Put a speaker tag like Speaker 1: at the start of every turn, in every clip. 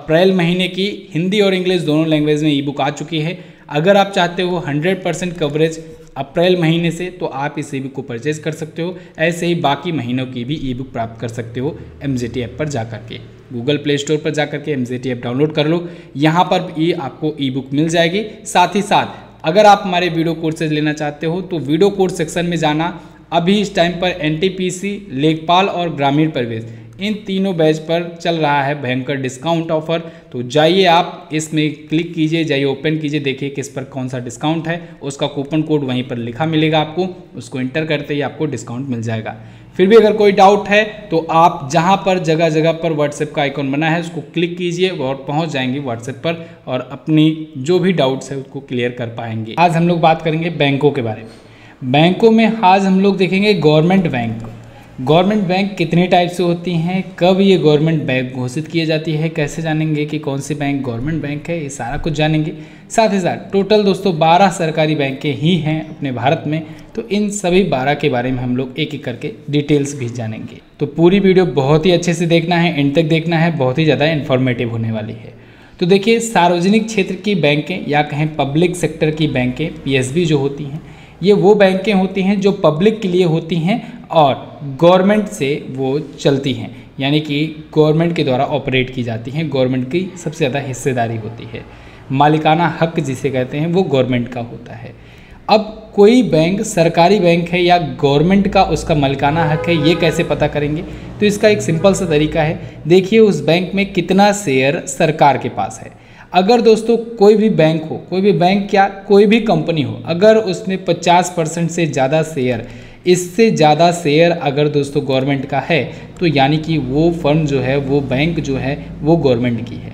Speaker 1: अप्रैल महीने की हिंदी और इंग्लिश दोनों लैंग्वेज में ई बुक आ चुकी है। अगर आप चाहते हो 100% कवरेज अप्रैल महीने से तो आप इस ई बुक को परचेज कर सकते हो। ऐसे ही बाकी महीनों की भी ई बुक प्राप्त कर सकते हो MZT ऐप पर जाकर के। गूगल प्ले स्टोर पर जाकर के MZT ऐप डाउनलोड कर लो, यहाँ पर भी आपको ई बुक मिल जाएगी। साथ ही साथ अगर आप हमारे वीडियो कोर्सेज लेना चाहते हो तो वीडियो कोर्स सेक्शन में जाना। अभी इस टाइम पर NTPC, लेखपाल और ग्रामीण प्रवेश इन तीनों बैच पर चल रहा है भयंकर डिस्काउंट ऑफर। तो जाइए आप इसमें क्लिक कीजिए, जाइए ओपन कीजिए, देखिए किस पर कौन सा डिस्काउंट है। उसका कूपन कोड वहीं पर लिखा मिलेगा आपको, उसको इंटर करते ही आपको डिस्काउंट मिल जाएगा। फिर भी अगर कोई डाउट है तो आप जहां पर जगह जगह पर व्हाट्सएप का आइकॉन बना है उसको क्लिक कीजिए और पहुंच जाएंगे व्हाट्सएप पर और अपनी जो भी डाउट्स है उसको क्लियर कर पाएंगे। आज हम लोग बात करेंगे बैंकों के बारे में। बैंकों में आज हम लोग देखेंगे गवर्नमेंट बैंक। गवर्नमेंट बैंक कितने टाइप से होती हैं, कब ये गवर्नमेंट बैंक घोषित की जाती है, कैसे जानेंगे कि कौन सी बैंक गवर्नमेंट बैंक है, ये सारा कुछ जानेंगे। साथ ही साथ टोटल दोस्तों 12 सरकारी बैंकें ही हैं अपने भारत में, तो इन सभी 12 के बारे में हम लोग एक एक करके डिटेल्स भी जानेंगे। तो पूरी वीडियो बहुत ही अच्छे से देखना है, एंड तक देखना है, बहुत ही ज़्यादा इन्फॉर्मेटिव होने वाली है। तो देखिए, सार्वजनिक क्षेत्र की बैंकें या कहें पब्लिक सेक्टर की बैंकें PSB जो होती हैं, ये वो बैंकें होती हैं जो पब्लिक के लिए होती हैं और गवर्नमेंट से वो चलती हैं, यानी कि गवर्नमेंट के द्वारा ऑपरेट की जाती हैं। गवर्नमेंट की सबसे ज़्यादा हिस्सेदारी होती है, मालिकाना हक जिसे कहते हैं वो गवर्नमेंट का होता है। अब कोई बैंक सरकारी बैंक है या गवर्नमेंट का उसका मालिकाना हक है, ये कैसे पता करेंगे? तो इसका एक सिंपल सा तरीका है। देखिए उस बैंक में कितना शेयर सरकार के पास है। अगर दोस्तों कोई भी बैंक हो, कोई भी बैंक क्या कोई भी कंपनी हो, अगर उसमें 50% से ज़्यादा शेयर, इससे ज़्यादा शेयर अगर दोस्तों गवर्नमेंट का है तो यानी कि वो फर्म जो है, वो बैंक जो है वो गवर्नमेंट की है।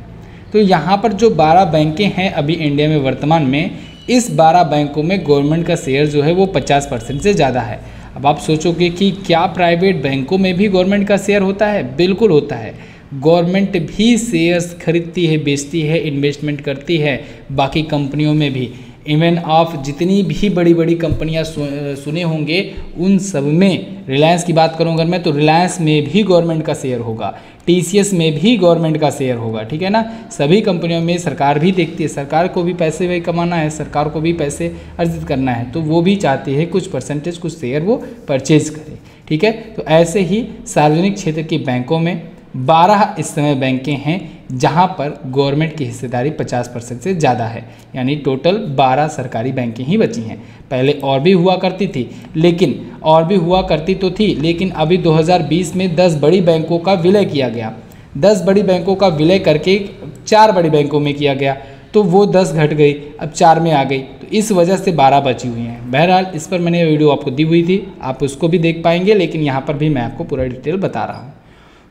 Speaker 1: तो यहाँ पर जो 12 बैंकें हैं अभी इंडिया में वर्तमान में, इस 12 बैंकों में गवर्नमेंट का शेयर जो है वो 50% से ज़्यादा है। अब आप सोचोगे कि क्या प्राइवेट बैंकों में भी गवर्नमेंट का शेयर होता है? बिल्कुल होता है। गवर्नमेंट भी शेयर्स खरीदती है, बेचती है, इन्वेस्टमेंट करती है बाकी कंपनियों में भी। इवन आप जितनी भी बड़ी बड़ी कंपनियां सुने होंगे उन सब में, रिलायंस की बात करूं अगर मैं, तो रिलायंस में भी गवर्नमेंट का शेयर होगा, TCS में भी गवर्नमेंट का शेयर होगा, ठीक है ना। सभी कंपनियों में सरकार भी देखती है, सरकार को भी पैसे वही कमाना है, सरकार को भी पैसे अर्जित करना है, तो वो भी चाहती है कुछ परसेंटेज, कुछ शेयर वो परचेज करे, ठीक है। तो ऐसे ही सार्वजनिक क्षेत्र की बैंकों में 12 इस समय बैंकें हैं जहां पर गवर्नमेंट की हिस्सेदारी 50% से ज़्यादा है, यानी टोटल 12 सरकारी बैंकें ही बची हैं। पहले और भी हुआ करती थी, लेकिन और भी हुआ करती तो थी, लेकिन अभी 2020 में 10 बड़ी बैंकों का विलय किया गया। 10 बड़ी बैंकों का विलय करके 4 बड़ी बैंकों में किया गया, तो वो 10 घट गई, अब 4 में आ गई, तो इस वजह से 12 बची हुई हैं। बहरहाल इस पर मैंने वीडियो आपको दी हुई थी, आप उसको भी देख पाएंगे, लेकिन यहाँ पर भी मैं आपको पूरा डिटेल बता रहा हूँ।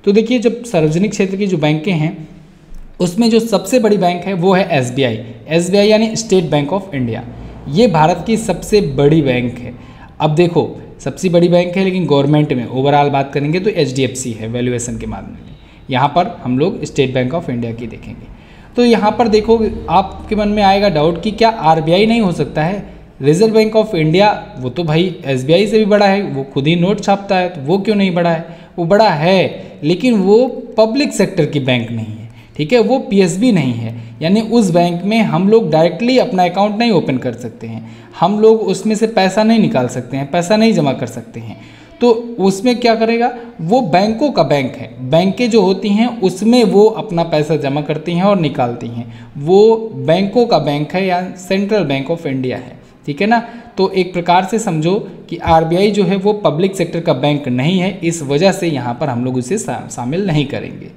Speaker 1: तो देखिए, जब सार्वजनिक क्षेत्र की जो बैंकें हैं उसमें जो सबसे बड़ी बैंक है वो है SBI यानी स्टेट बैंक ऑफ इंडिया। ये भारत की सबसे बड़ी बैंक है। अब देखो सबसे बड़ी बैंक है, लेकिन गवर्नमेंट में ओवरऑल बात करेंगे तो HDFC है वैल्यूएशन के मामले में। यहाँ पर हम लोग स्टेट बैंक ऑफ इंडिया की देखेंगे। तो यहाँ पर देखो आपके मन में आएगा डाउट कि क्या RBI नहीं हो सकता है? रिजर्व बैंक ऑफ इंडिया वो तो भाई SBI से भी बड़ा है, वो खुद ही नोट छापता है, तो वो क्यों नहीं बड़ा है? वो बड़ा है, लेकिन वो पब्लिक सेक्टर की बैंक नहीं है, ठीक है, वो PSB नहीं है। यानी उस बैंक में हम लोग डायरेक्टली अपना अकाउंट नहीं ओपन कर सकते हैं, हम लोग उसमें से पैसा नहीं निकाल सकते हैं, पैसा नहीं जमा कर सकते हैं। तो उसमें क्या करेगा? वो बैंकों का बैंक है, बैंकें जो होती हैं उसमें वो अपना पैसा जमा करती हैं और निकालती हैं। वो बैंकों का बैंक है या सेंट्रल बैंक ऑफ इंडिया है, ठीक है ना। तो एक प्रकार से समझो कि RBI जो है वो पब्लिक सेक्टर का बैंक नहीं है, इस वजह से यहाँ पर हम लोग उसे शामिल नहीं करेंगे।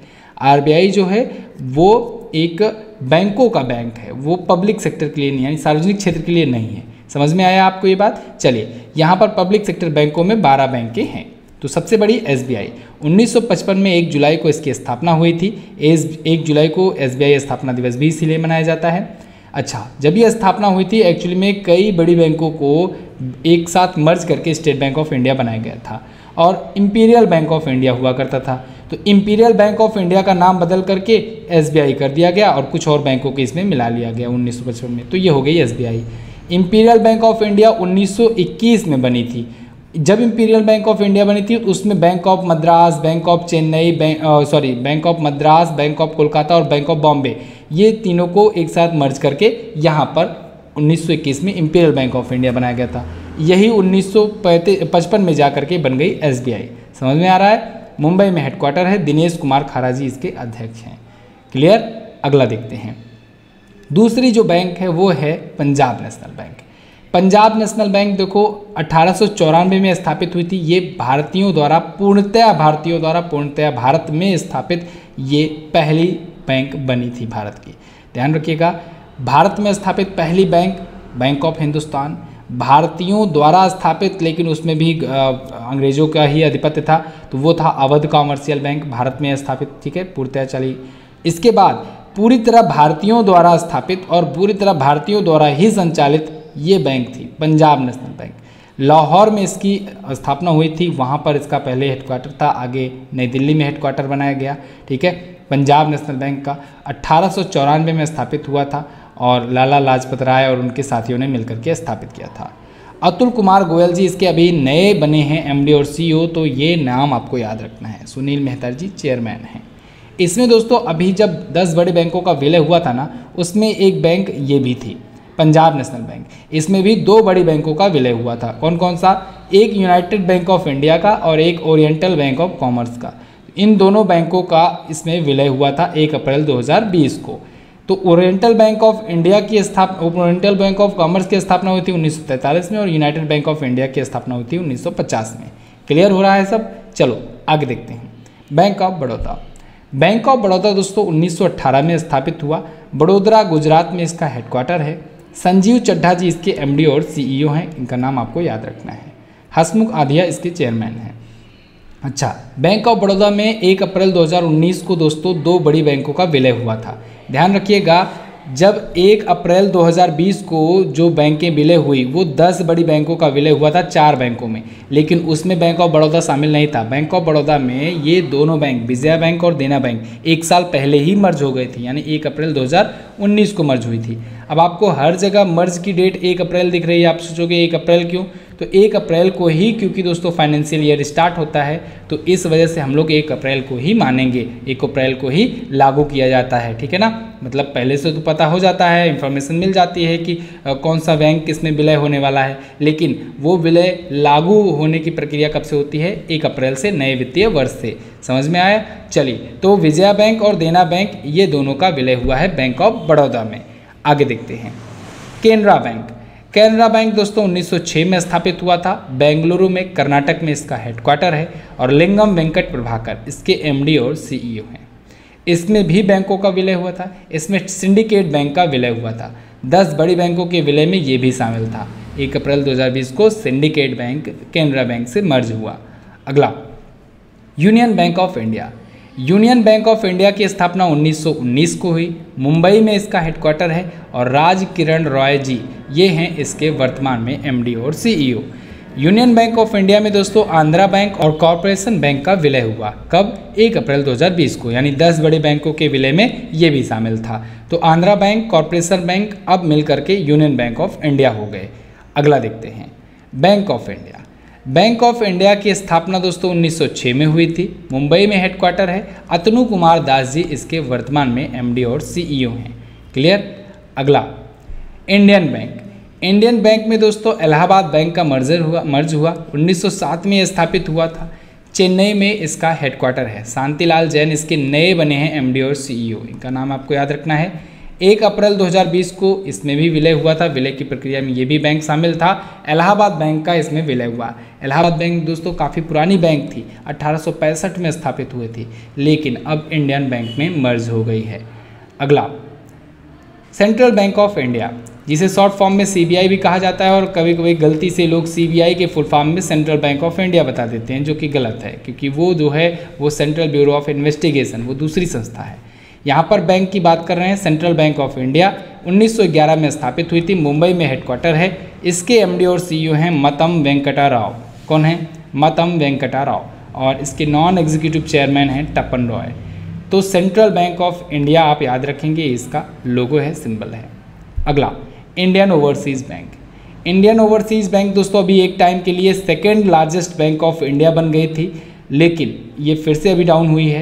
Speaker 1: RBI जो है वो एक बैंकों का बैंक है, वो पब्लिक सेक्टर के लिए नहीं, यानी सार्वजनिक क्षेत्र के लिए नहीं है। समझ में आया आपको ये बात? चलिए, यहाँ पर पब्लिक सेक्टर बैंकों में 12 बैंकें हैं। तो सबसे बड़ी SBI, 1955 में 1 जुलाई को इसकी स्थापना हुई थी। 1 जुलाई को SBI स्थापना दिवस भी इसीलिए मनाया जाता है। अच्छा, जब ये स्थापना हुई थी एक्चुअली में कई बड़ी बैंकों को एक साथ मर्ज करके स्टेट बैंक ऑफ इंडिया बनाया गया था और इंपीरियल बैंक ऑफ इंडिया हुआ करता था। तो इंपीरियल बैंक ऑफ इंडिया का नाम बदल करके SBI कर दिया गया और कुछ और बैंकों के इसमें मिला लिया गया 1955 में, तो ये हो गई SBI। Imperial bank of India 1921 में बनी थी। जब इंपीरियल बैंक ऑफ इंडिया बनी थी उसमें bank of Madras, bank of Chennai, bank of Madras, bank of Kolkata और बैंक ऑफ बॉम्बे, ये तीनों को एक साथ मर्ज करके यहाँ पर 1921 में इंपीरियल बैंक ऑफ इंडिया बनाया गया था। यही 1955 में जा करके बन गई SBI। समझ में आ रहा है। मुंबई में हेडक्वार्टर है, दिनेश कुमार खारा जी इसके अध्यक्ष हैं। क्लियर। अगला देखते हैं। दूसरी जो बैंक है वो है Punjab national bank. Punjab national bank देखो 1894 में स्थापित हुई थी। ये भारतीयों द्वारा पूर्णतया भारत में स्थापित ये पहली बैंक बनी थी भारत की। ध्यान रखिएगा, भारत में स्थापित पहली बैंक ऑफ हिंदुस्तान, भारतीयों द्वारा स्थापित, लेकिन उसमें भी अंग्रेजों का ही आधिपत्य था, तो वो था अवध कॉमर्शियल बैंक, भारत में स्थापित। ठीक है, पूर्णतः चली। इसके बाद पूरी तरह भारतीयों द्वारा स्थापित और पूरी तरह भारतीयों द्वारा ही संचालित ये बैंक थी पंजाब नेशनल बैंक। लाहौर में इसकी स्थापना हुई थी, वहाँ पर इसका पहले हेडक्वार्टर था, आगे नई दिल्ली में हेडक्वार्टर बनाया गया। ठीक है, पंजाब नेशनल बैंक का 1894 में स्थापित हुआ था और लाला लाजपत राय और उनके साथियों ने मिलकर के स्थापित किया था। अतुल कुमार गोयल जी इसके अभी नए बने हैं MD और CEO, तो ये नाम आपको याद रखना है। सुनील मेहता जी चेयरमैन हैं। इसमें दोस्तों अभी जब 10 बड़े बैंकों का विलय हुआ था ना, उसमें एक बैंक ये भी थी, पंजाब नेशनल बैंक। इसमें भी 2 बड़ी बैंकों का विलय हुआ था। कौन कौन सा? एक यूनाइटेड बैंक ऑफ इंडिया का और एक ओरिएंटल बैंक ऑफ कॉमर्स का। इन दोनों बैंकों का इसमें विलय हुआ था 1 अप्रैल 2020 को। तो ओरिएंटल बैंक ऑफ इंडिया की ओरिएंटल बैंक ऑफ कॉमर्स की स्थापना हुई थी 1943 में और यूनाइटेड बैंक ऑफ इंडिया की स्थापना हुई थी 1950 में। क्लियर हो रहा है सब। चलो आगे देखते हैं। Bank of Baroda. Bank of Baroda दोस्तों 1918 में स्थापित हुआ। बड़ोदरा गुजरात में इसका हेडक्वार्टर है। संजीव चड्ढा जी इसके MD और CEO हैं। इनका नाम आपको याद रखना है। हसमुख आधिया इसके चेयरमैन हैं। अच्छा, बैंक ऑफ बड़ौदा में 1 अप्रैल 2019 को दोस्तों 2 बड़ी बैंकों का विलय हुआ था। ध्यान रखिएगा, जब 1 अप्रैल 2020 को जो बैंकें विलय हुई वो 10 बड़ी बैंकों का विलय हुआ था 4 बैंकों में, लेकिन उसमें बैंक ऑफ बड़ौदा शामिल नहीं था। बैंक ऑफ बड़ौदा में ये दोनों बैंक, विजया बैंक और देना बैंक, 1 साल पहले ही मर्ज हो गई थी, यानी 1 अप्रैल 2019 को मर्ज हुई थी। अब आपको हर जगह मर्ज की डेट 1 अप्रैल दिख रही है, आप सोचोगे 1 अप्रैल क्यों? तो 1 अप्रैल को ही, क्योंकि दोस्तों फाइनेंशियल ईयर स्टार्ट होता है, तो इस वजह से हम लोग 1 अप्रैल को ही मानेंगे, 1 अप्रैल को ही लागू किया जाता है। ठीक है ना, मतलब पहले से तो पता हो जाता है, इन्फॉर्मेशन मिल जाती है कि कौन सा बैंक किसमें विलय होने वाला है, लेकिन वो विलय लागू होने की प्रक्रिया कब से होती है? 1 अप्रैल से, नए वित्तीय वर्ष से। समझ में आया? चलिए, तो विजया बैंक और देना बैंक ये दोनों का विलय हुआ है बैंक ऑफ बड़ौदा में। आगे देखते हैं। केनरा बैंक। केनरा बैंक दोस्तों 1906 में स्थापित हुआ था। बेंगलुरु में, कर्नाटक में इसका हेडक्वार्टर है और लिंगम वेंकट प्रभाकर इसके MD और CEO हैं। इसमें भी बैंकों का विलय हुआ था। इसमें सिंडिकेट बैंक का विलय हुआ था। 10 बड़ी बैंकों के विलय में ये भी शामिल था। 1 अप्रैल 2020 को सिंडिकेट बैंक केनरा बैंक से मर्ज हुआ। अगला, union bank of India. Union bank of India की स्थापना 1919 को हुई। मुंबई में इसका हेडक्वार्टर है और राज किरण रॉय जी ये हैं इसके वर्तमान में MD और CEO। Union bank of India में दोस्तों आंध्रा बैंक और कॉरपोरेशन बैंक का विलय हुआ। कब? 1 अप्रैल 2020 को, यानी 10 बड़े बैंकों के विलय में ये भी शामिल था। तो आंध्रा बैंक, कॉरपोरेशन बैंक अब मिलकर के यूनियन बैंक ऑफ इंडिया हो गए। अगला देखते हैं, bank of India. Bank of India की स्थापना दोस्तों 1906 में हुई थी। मुंबई में हेडक्वार्टर है। अतनु कुमार दास जी इसके वर्तमान में MD और CEO हैं। क्लियर। अगला, इंडियन बैंक। इंडियन बैंक में दोस्तों इलाहाबाद बैंक का मर्ज हुआ 1907 में स्थापित हुआ था। चेन्नई में इसका हेडक्वार्टर है। शांतिलाल जैन इसके नए बने हैं MD और CEO। इनका नाम आपको याद रखना है। 1 अप्रैल 2020 को इसमें भी विलय हुआ था। विलय की प्रक्रिया में ये भी बैंक शामिल था। इलाहाबाद बैंक का इसमें विलय हुआ। इलाहाबाद बैंक दोस्तों काफ़ी पुरानी बैंक थी, 1865 में स्थापित हुई थी, लेकिन अब इंडियन बैंक में मर्ज हो गई है। अगला, सेंट्रल बैंक ऑफ इंडिया, जिसे शॉर्ट फॉर्म में CBI भी कहा जाता है और कभी कभी गलती से लोग CBI के फुल फॉर्म में सेंट्रल बैंक ऑफ इंडिया बता देते हैं, जो कि गलत है, क्योंकि वो जो है वो सेंट्रल ब्यूरो ऑफ इन्वेस्टिगेशन, वो दूसरी संस्था है। यहाँ पर बैंक की बात कर रहे हैं। सेंट्रल बैंक ऑफ इंडिया 1911 में स्थापित हुई थी। मुंबई में हेडक्वार्टर है। इसके MD और CEO हैं मतम वेंकटा राव। कौन है? मतम वेंकटा राव। और इसके नॉन एग्जीक्यूटिव चेयरमैन हैं टप्पन रॉय। तो सेंट्रल बैंक ऑफ इंडिया आप याद रखेंगे, इसका लोगो है, सिंबल है। अगला, Indian overseas bank. Indian overseas bank दोस्तों अभी एक टाइम के लिए second largest bank of India बन गई थी, लेकिन ये फिर से अभी डाउन हुई है।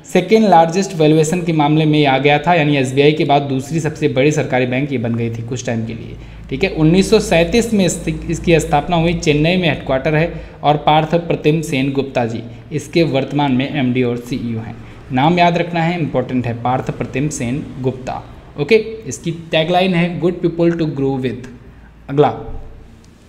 Speaker 1: सेकेंड लार्जेस्ट वैल्यूएशन के मामले में आ गया था, यानी एसबीआई के बाद दूसरी सबसे बड़ी सरकारी बैंक ये बन गई थी कुछ टाइम के लिए। ठीक है, 1937 में इसकी स्थापना हुई, चेन्नई में हेडक्वार्टर है और पार्थ प्रतिम सेन गुप्ता जी इसके वर्तमान में एमडी और सीईओ हैं। नाम याद रखना है, इंपॉर्टेंट है, पार्थ प्रतिम सेन गुप्ता। ओके, इसकी टैगलाइन है good people to grow with. अगला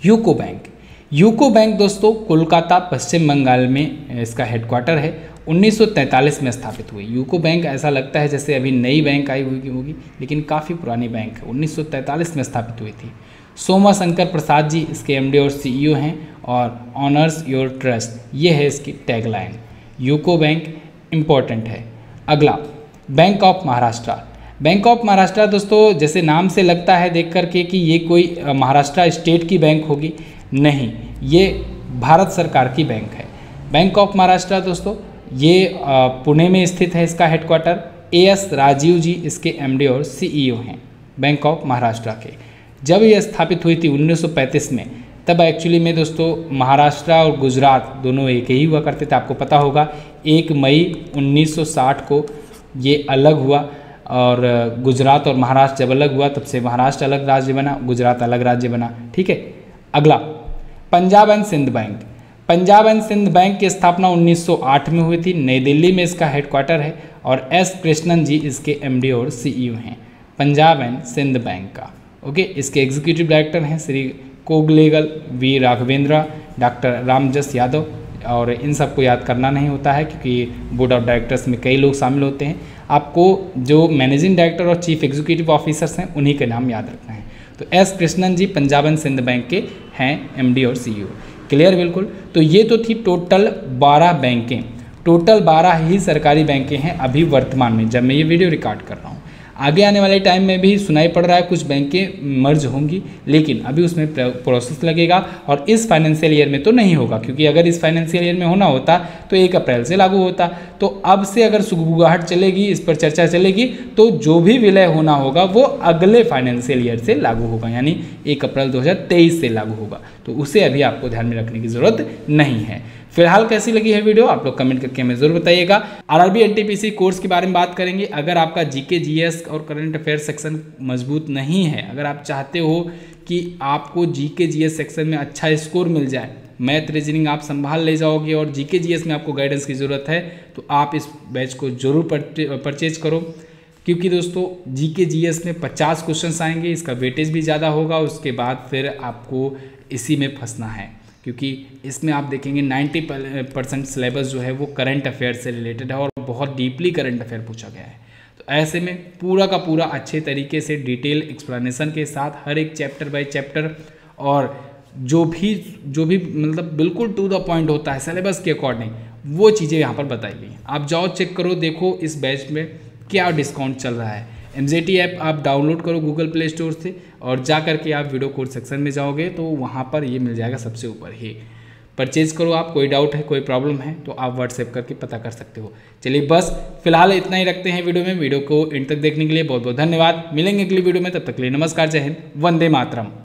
Speaker 1: यूको बैंक। यूको बैंक दोस्तों कोलकाता पश्चिम बंगाल में इसका हेडक्वार्टर है, 1943 में स्थापित हुई। यूको बैंक ऐसा लगता है जैसे अभी नई बैंक आई हुई होगी, लेकिन काफ़ी पुरानी बैंक है, 1943 में स्थापित हुई थी। सोमा शंकर प्रसाद जी इसके एमडी और सीईओ हैं और ऑनर्स योर ट्रस्ट, ये है इसकी टैगलाइन। यूको बैंक इम्पॉर्टेंट है। अगला bank of Maharashtra. Bank of Maharashtra दोस्तों जैसे नाम से लगता है देख करके कि ये कोई महाराष्ट्र स्टेट की बैंक होगी, नहीं, ये भारत सरकार की बैंक है। बैंक ऑफ महाराष्ट्र दोस्तों ये पुणे में स्थित है, इसका हेडक्वार्टर। एएस राजीव जी इसके एमडी और सीईओ हैं बैंक ऑफ महाराष्ट्र के। जब ये स्थापित हुई थी 1935 में, तब एक्चुअली में दोस्तों महाराष्ट्र और गुजरात दोनों एक ही हुआ करते थे। आपको पता होगा 1 मई 1960 को ये अलग हुआ और गुजरात और महाराष्ट्र जब अलग हुआ तब से महाराष्ट्र अलग राज्य बना, गुजरात अलग राज्य बना। ठीक है, अगला Punjab and Sind Bank. Punjab and Sind Bank की स्थापना 1908 में हुई थी, नई दिल्ली में इसका हेडक्वार्टर है और एस कृष्णन जी इसके एमडी और सीईओ हैं पंजाब एंड सिंध बैंक का। ओके, इसके एग्जीक्यूटिव डायरेक्टर हैं श्री कोगलेगल वी राघवेंद्र, डॉक्टर रामजस यादव, और इन सबको याद करना नहीं होता है क्योंकि बोर्ड ऑफ डायरेक्टर्स में कई लोग शामिल होते हैं। आपको जो मैनेजिंग डायरेक्टर और चीफ एग्जीक्यूटिव ऑफिसर्स हैं उन्हीं के नाम याद रखना है। तो S Krishnan ji Punjab and Sind Bank के हैं एमडी और सीईओ। क्लियर बिल्कुल। तो ये तो थी टोटल 12 बैंकें, टोटल 12 ही सरकारी बैंकें हैं अभी वर्तमान में जब मैं ये वीडियो रिकॉर्ड कर रहा हूँ। आगे आने वाले टाइम में भी सुनाई पड़ रहा है कुछ बैंकें मर्ज होंगी, लेकिन अभी उसमें प्रोसेस लगेगा और इस फाइनेंशियल ईयर में तो नहीं होगा, क्योंकि अगर इस फाइनेंशियल ईयर में होना होता तो 1 अप्रैल से लागू होता। तो अब से अगर सुगबुगाहट चलेगी, इस पर चर्चा चलेगी, तो जो भी विलय होना होगा वो अगले फाइनेंशियल ईयर से लागू होगा, यानी 1 अप्रैल 2023 से लागू होगा। तो उसे अभी आपको ध्यान में रखने की ज़रूरत नहीं है। फिलहाल कैसी लगी है वीडियो आप लोग कमेंट करके हमें जरूर बताइएगा। आरआरबी एनटीपीसी कोर्स के बारे में बात करेंगे। अगर आपका जीके जीएस और करंट अफेयर सेक्शन मजबूत नहीं है, अगर आप चाहते हो कि आपको जीके जीएस सेक्शन में अच्छा स्कोर मिल जाए, मैथ रीजनिंग आप संभाल ले जाओगे और जीके जीएस में आपको गाइडेंस की ज़रूरत है, तो आप इस बैच को जरूर परचेज करो, क्योंकि दोस्तों जीके जीएस में 50 क्वेश्चन आएंगे, इसका वेटेज भी ज़्यादा होगा। उसके बाद फिर आपको इसी में फंसना है, क्योंकि इसमें आप देखेंगे 90% सिलेबस जो है वो करंट अफेयर से रिलेटेड है और बहुत डीपली करंट अफेयर पूछा गया है। तो ऐसे में पूरा का पूरा अच्छे तरीके से डिटेल एक्सप्लेनेशन के साथ हर एक चैप्टर बाय चैप्टर और जो भी मतलब बिल्कुल टू द पॉइंट होता है सिलेबस के अकॉर्डिंग, वो चीज़ें यहाँ पर बताई गई। आप जाओ चेक करो, देखो इस बैच में क्या डिस्काउंट चल रहा है। MZT ऐप आप डाउनलोड करो गूगल प्ले स्टोर से और जा करके आप वीडियो कोर्स सेक्शन में जाओगे तो वहाँ पर ये मिल जाएगा सबसे ऊपर ही। परचेज करो आप, कोई डाउट है कोई प्रॉब्लम है तो आप व्हाट्सएप करके पता कर सकते हो। चलिए बस फिलहाल इतना ही रखते हैं वीडियो में। वीडियो को एंड तक देखने के लिए बहुत बहुत धन्यवाद। मिलेंगे अगली वीडियो में, तब तक के लिए नमस्कार, जय हिंद, वंदे मातरम।